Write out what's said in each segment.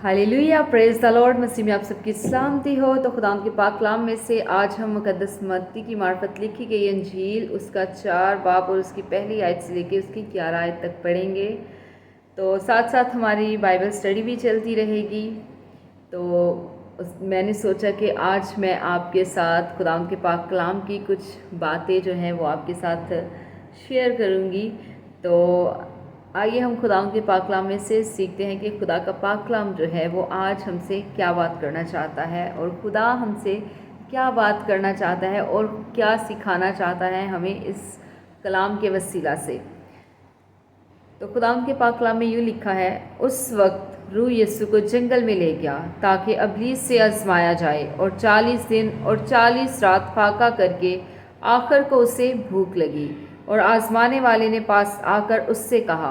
Hallelujah, praise the Lord. मसीह में आप सबकी सलामती हो। तो खुदा के पाक कलाम में से आज हम मुकद्दस मत्ती की मार्फत लिखी गई अंजील उसका 4 बाब और उसकी पहली आयत से लेकर उसकी 11 आयत तक पढ़ेंगे। तो साथ साथ हमारी बाइबल स्टडी भी चलती रहेगी। तो मैंने सोचा कि आज मैं आपके साथ खुदा के पाक कलाम की कुछ बातें जो हैं वो आपके साथ शेयर करूँगी। तो आइए हम खुदा के पाक कलाम में से सीखते हैं कि खुदा का पाक कलाम जो है वो आज हमसे क्या बात करना चाहता है और खुदा हमसे क्या बात करना चाहता है और क्या सिखाना चाहता है हमें इस कलाम के वसीला से। तो खुदा के पाक कलाम में यूँ लिखा है, उस वक्त रूह यीशु को जंगल में ले गया ताकि इब्लीस से आजमाया जाए, और 40 दिन और 40 रात फाका करके आखिर को उसे भूख लगी। और आजमाने वाले ने पास आकर उससे कहा,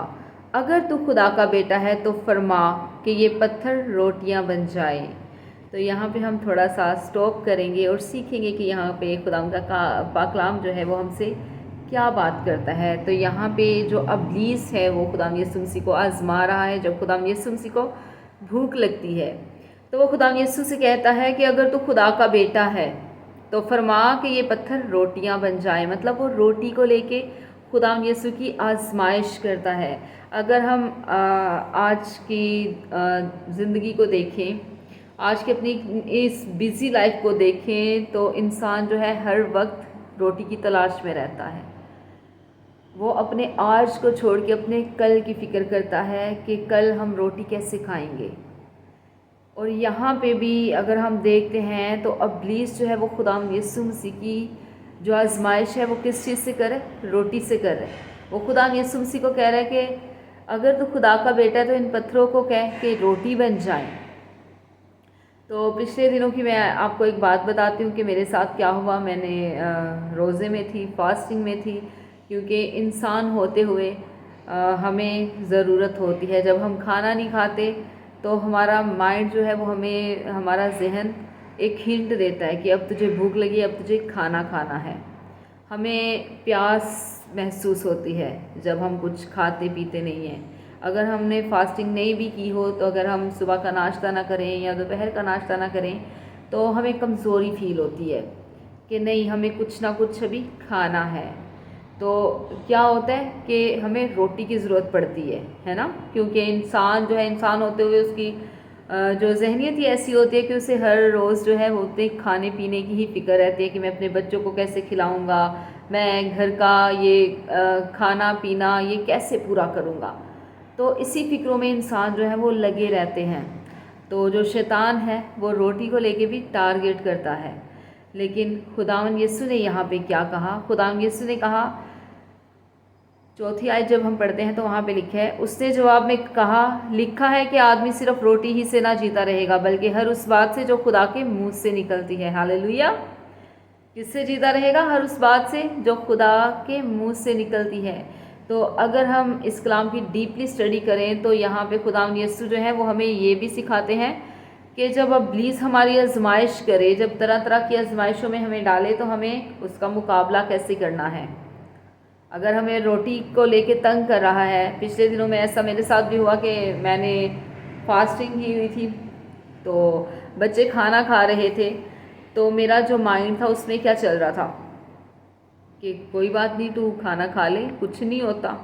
अगर तू खुदा का बेटा है तो फरमा कि ये पत्थर रोटियां बन जाए। तो यहाँ पे हम थोड़ा सा स्टॉप करेंगे और सीखेंगे कि यहाँ पे खुदा का पाक कलाम जो है वो हमसे क्या बात करता है। तो यहाँ पे जो इब्लीस है वो खुदा यीशु मसीह को आजमा रहा है। जब खुदा यीशु मसीह को भूख लगती है तो वो खुदा यीशु से कहता है कि अगर तू खुदा का बेटा है तो फरमा कि ये पत्थर रोटियां बन जाए। मतलब वो रोटी को लेके खुदा यीशु की आजमाइश करता है। अगर हम आज की ज़िंदगी को देखें, आज की अपनी इस बिज़ी लाइफ को देखें, तो इंसान जो है हर वक्त रोटी की तलाश में रहता है। वो अपने आज को छोड़ के अपने कल की फ़िक्र करता है कि कल हम रोटी कैसे खाएंगे। और यहाँ पे भी अगर हम देखते हैं तो इब्लीस जो है वो खुदा यीशु मसीह की जो आजमाइश है वो किस चीज़ से करे? रोटी से कर रहे। वो खुदा यीशु मसीह को कह रहा है कि अगर तो खुदा का बेटा है तो इन पत्थरों को कह के रोटी बन जाए। तो पिछले दिनों की मैं आपको एक बात बताती हूँ कि मेरे साथ क्या हुआ। मैंने रोज़े में थी, फास्टिंग में थी, क्योंकि इंसान होते हुए हमें ज़रूरत होती है। जब हम खाना नहीं खाते तो हमारा माइंड जो है वो हमें, हमारा जहन एक हिंट देता है कि अब तुझे भूख लगी, अब तुझे खाना खाना है। हमें प्यास महसूस होती है जब हम कुछ खाते पीते नहीं हैं। अगर हमने फास्टिंग नहीं भी की हो, तो अगर हम सुबह का नाश्ता ना करें या दोपहर का नाश्ता ना करें तो हमें कमज़ोरी फील होती है कि नहीं, हमें कुछ ना कुछ अभी खाना है। तो क्या होता है कि हमें रोटी की ज़रूरत पड़ती है ना, क्योंकि इंसान जो है, इंसान होते हुए उसकी जो जहनीत ही ऐसी होती है कि उसे हर रोज़ जो है वो उतने खाने पीने की ही फ़िक्र रहती है कि मैं अपने बच्चों को कैसे खिलाऊंगा, मैं घर का ये खाना पीना ये कैसे पूरा करूंगा। तो इसी फ़िक्रों में इंसान जो है वो लगे रहते हैं। तो जो शैतान है वो रोटी को लेके भी टारगेट करता है। लेकिन खुदावन यीशु ने यहाँ पे क्या कहा? खुदावन यीशु ने कहा, चौथी आयत जब हम पढ़ते हैं तो वहाँ पे लिखा है, उसने जवाब में कहा, लिखा है कि आदमी सिर्फ रोटी ही से ना जीता रहेगा बल्कि हर उस बात से जो खुदा के मुंह से निकलती है। हालेलुया। किससे जीता रहेगा? हर उस बात से जो खुदा के मुंह से निकलती है। तो अगर हम इस कलाम की डीपली स्टडी करें तो यहाँ पे खुदा यीशु जो है वो हमें ये भी सिखाते हैं कि जब इब्लीस हमारी आजमाइश करे, जब तरह तरह की आजमाइशों में हमें डाले, तो हमें उसका मुकाबला कैसे करना है। अगर हमें रोटी को लेके तंग कर रहा है, पिछले दिनों में ऐसा मेरे साथ भी हुआ कि मैंने फास्टिंग की हुई थी, तो बच्चे खाना खा रहे थे, तो मेरा जो माइंड था उसमें क्या चल रहा था कि कोई बात नहीं, तू खाना खा ले, कुछ नहीं होता,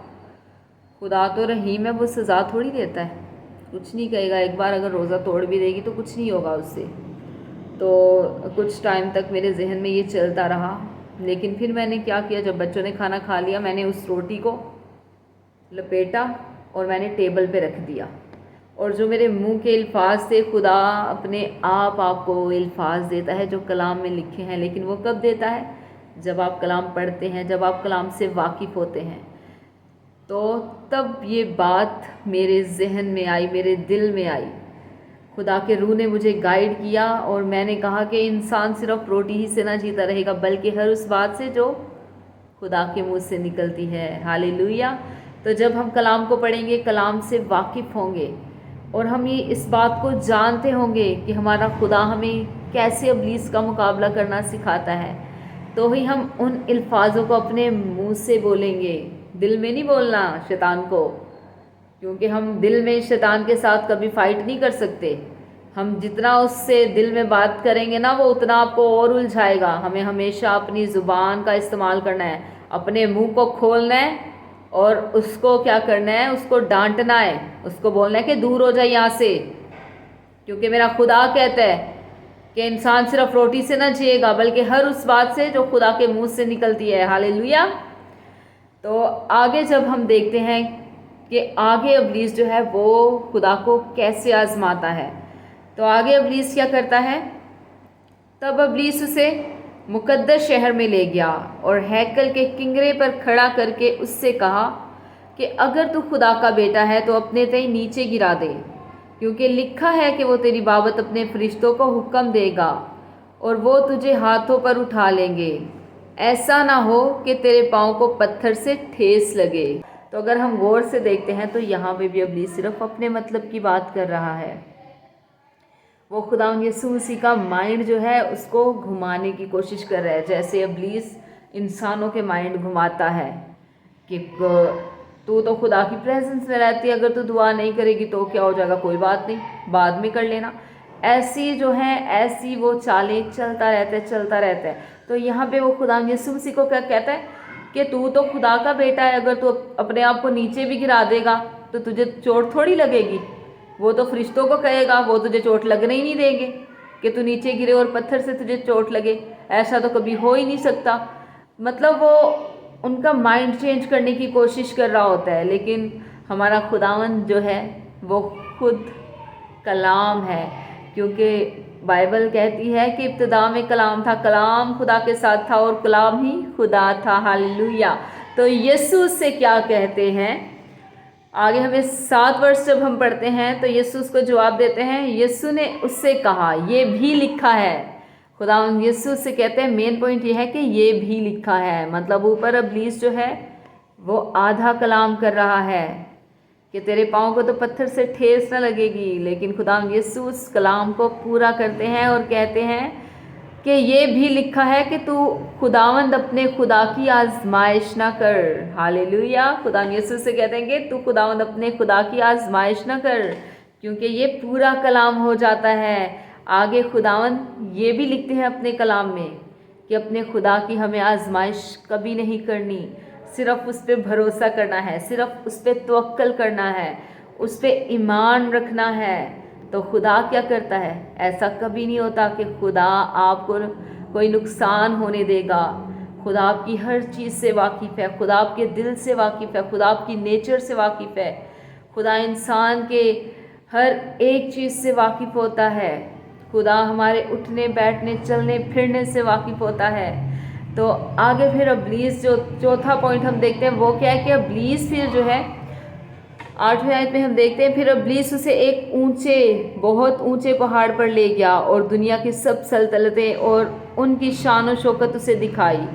खुदा तो रहीम है, वो सज़ा थोड़ी देता है, कुछ नहीं कहेगा। एक बार अगर रोज़ा तोड़ भी देगी तो कुछ नहीं होगा उससे। तो कुछ टाइम तक मेरे जहन में ये चलता रहा। लेकिन फिर मैंने क्या किया, जब बच्चों ने खाना खा लिया, मैंने उस रोटी को लपेटा और मैंने टेबल पे रख दिया। और जो मेरे मुंह के अल्फाज थे, खुदा अपने आप आपको अल्फाज देता है जो कलाम में लिखे हैं। लेकिन वो कब देता है? जब आप कलाम पढ़ते हैं, जब आप कलाम से वाकिफ़ होते हैं। तो तब ये बात मेरे जहन में आई, मेरे दिल में आई। खुदा के रूह ने मुझे गाइड किया और मैंने कहा कि इंसान सिर्फ रोटी ही से ना जीता रहेगा बल्कि हर उस बात से जो खुदा के मुंह से निकलती है। हालेलुया। तो जब हम कलाम को पढ़ेंगे, कलाम से वाकिफ़ होंगे और हम ये इस बात को जानते होंगे कि हमारा खुदा हमें कैसे इब्लीस का मुकाबला करना सिखाता है, तो ही हम उन अल्फाजों को अपने मुंह से बोलेंगे। दिल में नहीं बोलना शैतान को, کیونکہ ہم دل میں شیطان کے ساتھ کبھی فائٹ نہیں کر سکتے. ہم جتنا اس سے دل میں بات کریں گے نا وہ اتنا آپ کو اور الجھائے گا. ہمیں ہمیشہ اپنی زبان کا استعمال کرنا ہے، اپنے منہ کو کھولنا ہے اور اس کو کیا کرنا ہے، اس کو ڈانٹنا ہے، اس کو بولنا ہے کہ دور ہو جائے یہاں سے. کیونکہ میرا خدا کہتا ہے کہ انسان صرف روٹی سے نہ جیے گا بلکہ ہر اس بات سے جو خدا کے منہ سے نکلتی ہے. ہاللیلویا. تو آگے جب ہم دیکھتے ہیں کہ آگے ابلیس جو ہے وہ خدا کو کیسے آزماتا ہے، تو آگے ابلیس کیا کرتا ہے. تب ابلیس اسے مقدس شہر میں لے گیا اور ہیکل کے کنگرے پر کھڑا کر کے اس سے کہا کہ اگر تو خدا کا بیٹا ہے تو اپنے تئیں نیچے گرا دے، کیونکہ لکھا ہے کہ وہ تیری بابت اپنے فرشتوں کو حکم دے گا اور وہ تجھے ہاتھوں پر اٹھا لیں گے، ایسا نہ ہو کہ تیرے پاؤں کو پتھر سے ٹھیس لگے. تو اگر ہم غور سے دیکھتے ہیں تو یہاں پہ بھی ابلیس صرف اپنے مطلب کی بات کر رہا ہے. وہ خداوند یسوع مسیح کا مائنڈ جو ہے اس کو گھمانے کی کوشش کر رہا ہے، جیسے ابلیس انسانوں کے مائنڈ گھماتا ہے کہ تو خدا کی پریزنس میں رہتی ہے، اگر تو دعا نہیں کرے گی تو کیا ہو جائے گا، کوئی بات نہیں، بعد میں کر لینا. ایسی جو ہیں ایسی وہ چالیں چلتا رہتا ہے. تو یہاں پہ وہ خداوند یسوع مسیح کو کیا کہتا ہے کہ تو خدا کا بیٹا ہے، اگر تو اپنے آپ کو نیچے بھی گرا دے گا تو تجھے چوٹ تھوڑی لگے گی. وہ تو فرشتوں کو کہے گا، وہ تجھے چوٹ لگنے ہی نہیں دیں گے کہ تو نیچے گرے اور پتھر سے تجھے چوٹ لگے. ایسا تو کبھی ہو ہی نہیں سکتا. مطلب وہ ان کا مائنڈ چینج کرنے کی کوشش کر رہا ہوتا ہے. لیکن ہمارا خداوند جو ہے وہ خود کلام ہے، کیونکہ بائبل کہتی ہے کہ ابتدا میں کلام تھا، کلام خدا کے ساتھ تھا اور کلام ہی خدا تھا. ہاللیلویا. تو یسوع سے کیا کہتے ہیں آگے ہمیں 7 ورس جب ہم پڑھتے ہیں تو یسوع اس کو جواب دیتے ہیں. یسوع نے اس سے کہا یہ بھی لکھا ہے. خداوند یسوع سے کہتے ہیں مین پوائنٹ یہ ہے کہ یہ بھی لکھا ہے. مطلب اوپر ابلیس جو ہے وہ آدھا کلام کر رہا ہے کہ تیرے پاؤں کو تو پتھر سے ٹھیس نہ لگے گی، لیکن خداوند یسوع اس کلام کو پورا کرتے ہیں اور کہتے ہیں کہ یہ بھی لکھا ہے کہ تو خداوند اپنے خدا کی آزمائش نہ کر. ہاللیلویا. خداوند یسوع سے کہتے ہیں کہ تو خداوند اپنے خدا کی آزمائش نہ کر، کیونکہ یہ پورا کلام ہو جاتا ہے. آگے خداوند یہ بھی لکھتے ہیں اپنے کلام میں کہ اپنے خدا کی ہمیں آزمائش کبھی نہیں کرنی، صرف اس پہ بھروسہ کرنا ہے، صرف اس پہ توکل کرنا ہے، اس پہ ایمان رکھنا ہے. تو خدا کیا کرتا ہے، ایسا کبھی نہیں ہوتا کہ خدا آپ کو کوئی نقصان ہونے دے گا. خدا آپ کی ہر چیز سے واقف ہے، خدا آپ کے دل سے واقف ہے، خدا آپ کی نیچر سے واقف ہے، خدا انسان کے ہر ایک چیز سے واقف ہوتا ہے، خدا ہمارے اٹھنے بیٹھنے چلنے پھرنے سے واقف ہوتا ہے. تو آگے پھر ابلیس جو چوتھا پوائنٹ ہم دیکھتے ہیں وہ کیا ہے کہ ابلیس پھر جو ہے 8ویں آیت میں ہم دیکھتے ہیں پھر ابلیس اسے ایک بہت اونچے پہاڑ پر لے گیا اور دنیا کی سب سلطنتیں اور ان کی شان و شوکت اسے دکھائی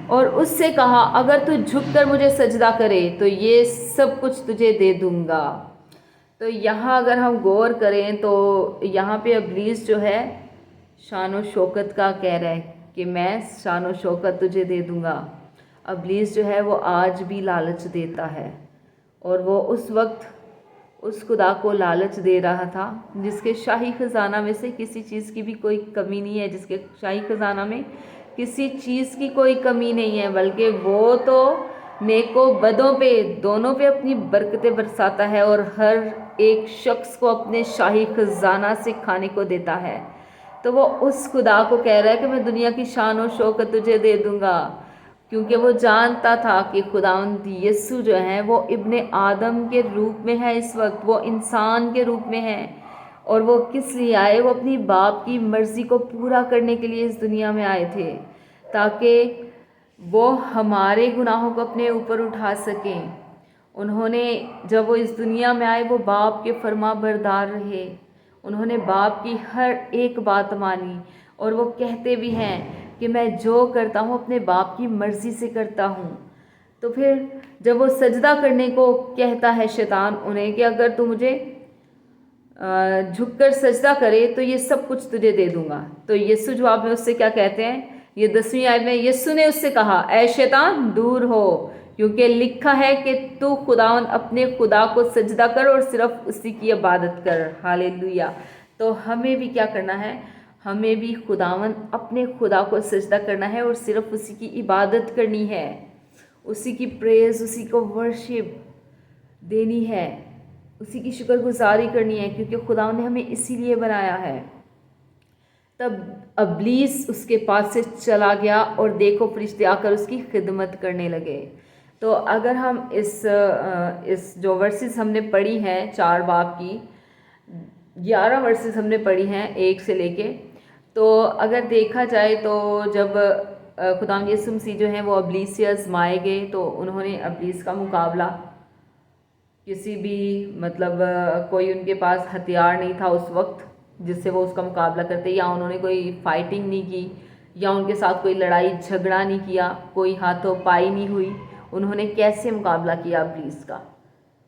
اور اس سے کہا اگر تو جھک کر مجھے سجدہ کرے تو یہ سب کچھ تجھے دے دوں گا. تو یہاں اگر ہم غور کریں تو یہاں پہ ابلیس جو ہے شان و شوکت کا کہہ رہا ہے کہ میں شان و شوکت تجھے دے دوں گا. ابلیس جو ہے وہ آج بھی لالچ دیتا ہے اور وہ اس وقت اس خدا کو لالچ دے رہا تھا جس کے شاہی خزانہ میں سے کسی چیز کی بھی کوئی کمی نہیں ہے، جس کے شاہی خزانہ میں کسی چیز کی کوئی کمی نہیں ہے، بلکہ وہ تو نیک و بدوں پہ دونوں پہ اپنی برکتیں برساتا ہے اور ہر ایک شخص کو اپنے شاہی خزانہ سے کھانے کو دیتا ہے. تو وہ اس خدا کو کہہ رہا ہے کہ میں دنیا کی شان و شوکت تجھے دے دوں گا، کیونکہ وہ جانتا تھا کہ خداوند یسوع جو ہیں وہ ابن آدم کے روپ میں ہے، اس وقت وہ انسان کے روپ میں ہے اور وہ کس لیے آئے، وہ اپنی باپ کی مرضی کو پورا کرنے کے لیے اس دنیا میں آئے تھے تاکہ وہ ہمارے گناہوں کو اپنے اوپر اٹھا سکیں. انہوں نے جب وہ اس دنیا میں آئے وہ باپ کے فرما بردار رہے، انہوں نے باپ کی ہر ایک بات مانی اور وہ کہتے بھی ہیں کہ میں جو کرتا ہوں اپنے باپ کی مرضی سے کرتا ہوں. تو پھر جب وہ سجدہ کرنے کو کہتا ہے شیطان انہیں کہ اگر تو مجھے جھک کر سجدہ کرے تو یہ سب کچھ تجھے دے دوں گا، تو یسوع جواب میں اس سے کیا کہتے ہیں، یہ 10ویں آیت میں یسوع نے اس سے کہا اے شیطان دور ہو، क्योंकि लिखा है कि तू खुदावन अपने खुदा को सजदा कर और सिर्फ उसी की इबादत कर। हालेलुया। तो हमें भी क्या करना है, हमें भी खुदावन अपने खुदा को सजदा करना है और सिर्फ उसी की इबादत करनी है, उसी की प्रेज, उसी को वर्शिप देनी है, उसी की शुक्रगुजारी करनी है, क्योंकि खुदा ने हमें इसीलिए बनाया है। तब अब्लीस उसके पास से चला गया और देखो फरिश्ते आकर उसकी खिदमत करने लगे। तो अगर हम इस जो वर्सेस हमने पढ़ी हैं 4 बाब की 11 वर्सेस हमने पढ़ी हैं 1 से लेके, तो अगर देखा जाए तो जब खुदा यीशु मसीह जो हैं वो अब्लीस से आजमाए गए, तो उन्होंने अब्लीस का मुकाबला किसी भी कोई उनके पास हथियार नहीं था उस वक्त जिससे वो उसका मुकाबला करते, या उन्होंने कोई फाइटिंग नहीं की, या उनके साथ कोई लड़ाई झगड़ा नहीं किया, कोई हाथों पाई नहीं हुई। उन्होंने कैसे मुकाबला किया अब्लीस का?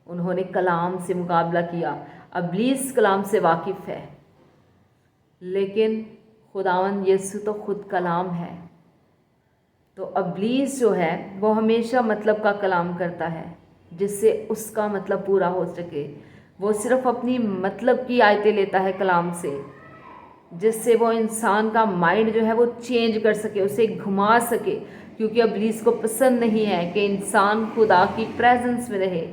उन्होंने कलाम से मुकाबला किया। अब्लीस कलाम से वाकिफ़ है, लेकिन खुदावन यीशु तो खुद कलाम है। तो अब्लीस जो है वो हमेशा मतलब का कलाम करता है जिससे उसका मतलब पूरा हो सके। वो सिर्फ अपनी मतलब की आयतें लेता है कलाम से, जिससे वो इंसान का माइंड जो है वो चेंज कर सके, उसे घुमा सके, क्योंकि अब्लीस को पसंद नहीं है कि इंसान खुदा की प्रेजेंस में रहे,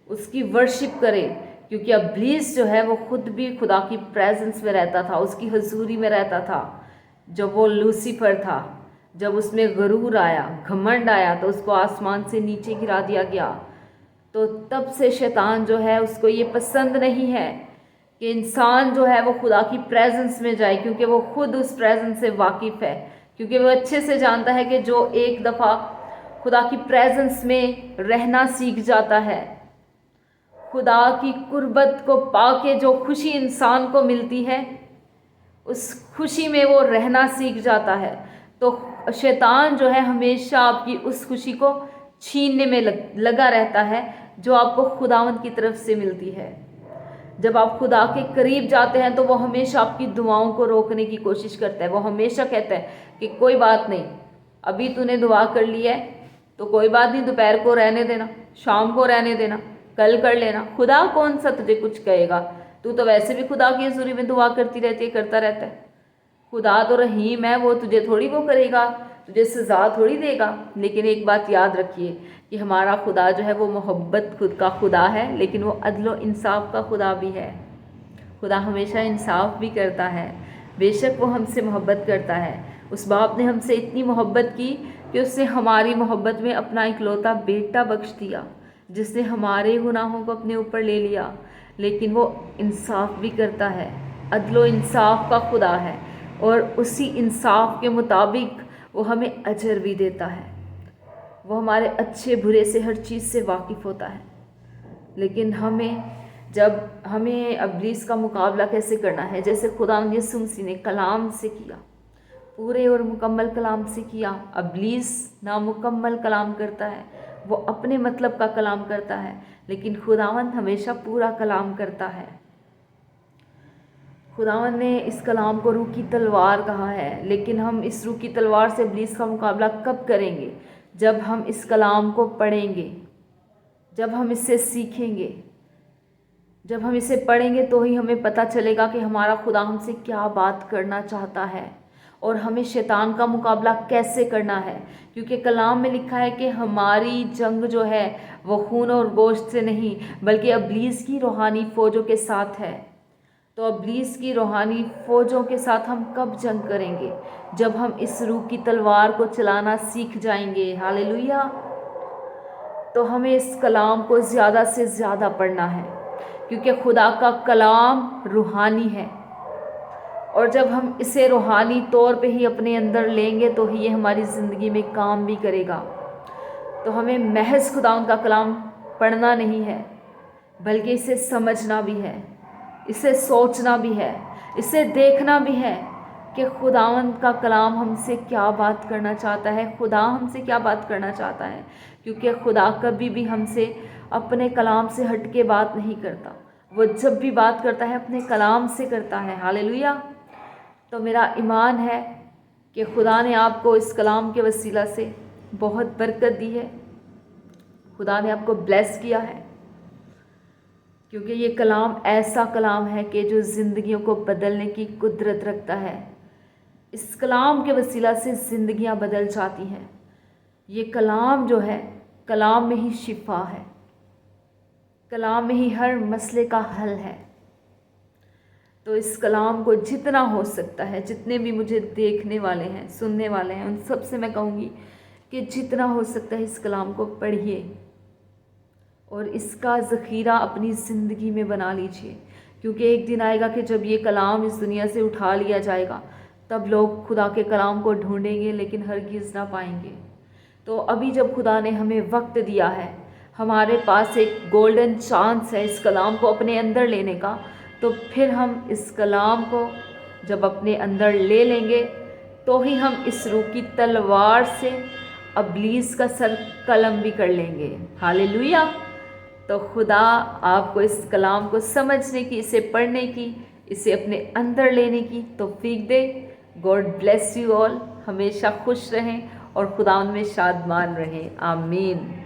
उसकी वर्शिप करे, क्योंकि अब्लीस जो है वो खुद भी खुदा की प्रेजेंस में रहता था, उसकी हजूरी में रहता था। जब वो लूसीफर था, जब उसमें गरूर आया, घमंड आया, तो उसको आसमान से नीचे गिरा दिया गया। तो तब से शैतान जो है उसको ये पसंद नहीं है कि इंसान जो है वो खुदा की प्रेजेंस में जाए, क्योंकि वो खुद उस प्रेजेंस से वाकिफ़ है, क्योंकि वो अच्छे से जानता है कि जो एक दफ़ा खुदा की प्रेजेंस में रहना सीख जाता है, खुदा की कुर्बत को पाके जो खुशी इंसान को मिलती है, उस खुशी में वो रहना सीख जाता है। तो शैतान जो है हमेशा आपकी उस खुशी को छीनने में लगा रहता है जो आपको खुदावंद की तरफ से मिलती है। जब आप खुदा के करीब जाते हैं तो वो हमेशा आपकी दुआओं को रोकने की कोशिश करता है। वो हमेशा कहता है कि कोई बात नहीं, अभी तूने दुआ कर ली है तो कोई बात नहीं, दोपहर को रहने देना, शाम को रहने देना, कल कर लेना। खुदा कौन सा तुझे कुछ कहेगा? तू तो वैसे भी खुदा की हजूरी में दुआ करती रहती है, करता रहता है। खुदा तो रहीम है, वो तुझे थोड़ी वो करेगा, तुझे सज़ा थोड़ी देगा। लेकिन एक बात याद रखिए कि हमारा खुदा जो है वो मोहब्बत खुद का खुदा है, लेकिन वो अदल इंसाफ का खुदा भी है। खुदा हमेशा इंसाफ भी करता है। बेशक वो हमसे मोहब्बत करता है। उस बाप ने हमसे इतनी मोहब्बत की कि उसने हमारी मोहब्बत में अपना इकलौता बेटा बख्श दिया, जिसने हमारे गुनाहों को अपने ऊपर ले लिया। लेकिन वो इंसाफ भी करता है, अदल इंसाफ का खुदा है, और उसी इंसाफ के मुताबिक वो हमें अजर भी देता है। वो हमारे अच्छे बुरे से हर चीज़ से वाकिफ़ होता है। लेकिन हमें अब्लीस का मुकाबला कैसे करना है, जैसे खुदा यीशु मसीह ने कलाम से किया, पूरे और मुकम्मल कलाम से किया। अब्लीस नामुकम्मल कलाम करता है, वो अपने मतलब का कलाम करता है, लेकिन खुदावंद हमेशा पूरा कलाम करता है। खुदावंद ने इस कलाम को रूह की तलवार कहा है, लेकिन हम इस रूह की तलवार से इब्लीस का मुकाबला कब करेंगे? जब हम इस कलाम को पढ़ेंगे, जब हम इससे सीखेंगे, जब हम इसे पढ़ेंगे तो ही हमें पता चलेगा कि हमारा खुदा हमसे क्या बात करना चाहता है और हमें शैतान का मुकाबला कैसे करना है। क्योंकि कलाम में लिखा है कि हमारी जंग जो है वो खून और गोश्त से नहीं, बल्कि इब्लीस की रूहानी फ़ौजों के साथ है। तो इब्लीस की रूहानी फ़ौजों के साथ हम कब जंग करेंगे? जब हम इस रूह की तलवार को चलाना सीख जाएंगे। हालेलुया। तो हमें इस कलाम को ज़्यादा से ज़्यादा पढ़ना है, क्योंकि खुदा का कलाम रूहानी है, और जब हम इसे रूहानी तौर पे ही अपने अंदर लेंगे तो ही ये हमारी ज़िंदगी में काम भी करेगा। तो हमें महज खुदा का कलाम पढ़ना नहीं है, बल्कि इसे समझना भी है, इसे सोचना भी है, इसे देखना भी है कि खुदावंद का कलाम हमसे क्या बात करना चाहता है, खुदा हमसे क्या बात करना चाहता है। क्योंकि खुदा कभी भी हमसे अपने कलाम से हट के बात नहीं करता। वो जब भी बात करता है अपने कलाम से करता है। हालेलुया। तो मेरा ईमान है कि खुदा ने आपको इस कलाम के वसीला से बहुत बरकत दी है, خدا نے آپ کو بلیس کیا ہے، کیونکہ یہ کلام ایسا کلام ہے کہ جو زندگیوں کو بدلنے کی قدرت رکھتا ہے۔ اس کلام کے وسیلہ سے زندگیاں بدل جاتی ہیں۔ یہ کلام جو ہے، کلام میں ہی شفا ہے، کلام میں ہی ہر مسئلے کا حل ہے۔ تو اس کلام کو جتنا ہو سکتا ہے، جتنے بھی مجھے دیکھنے والے ہیں، سننے والے ہیں، ان سب سے میں کہوں گی کہ جتنا ہو سکتا ہے اس کلام کو پڑھیے اور اس کا ذخیرہ اپنی زندگی میں بنا لیجئے، کیونکہ ایک دن آئے گا کہ جب یہ کلام اس دنیا سے اٹھا لیا جائے گا، تب لوگ خدا کے کلام کو ڈھونڈیں گے لیکن ہرگز نہ پائیں گے۔ تو ابھی جب خدا نے ہمیں وقت دیا ہے، ہمارے پاس ایک گولڈن چانس ہے اس کلام کو اپنے اندر لینے کا، تو پھر ہم اس کلام کو جب اپنے اندر لے لیں گے تو ہی ہم اس روح کی تلوار سے ابلیس کا سر قلم بھی کر لیں گے۔ ہاللیلویہ! تو خدا آپ کو اس کلام کو سمجھنے کی، اسے پڑھنے کی، اسے اپنے اندر لینے کی توفیق دے۔ گاڈ بلیس یو آل، ہمیشہ خوش رہیں اور خدا ان میں شادمان رہیں۔ آمین۔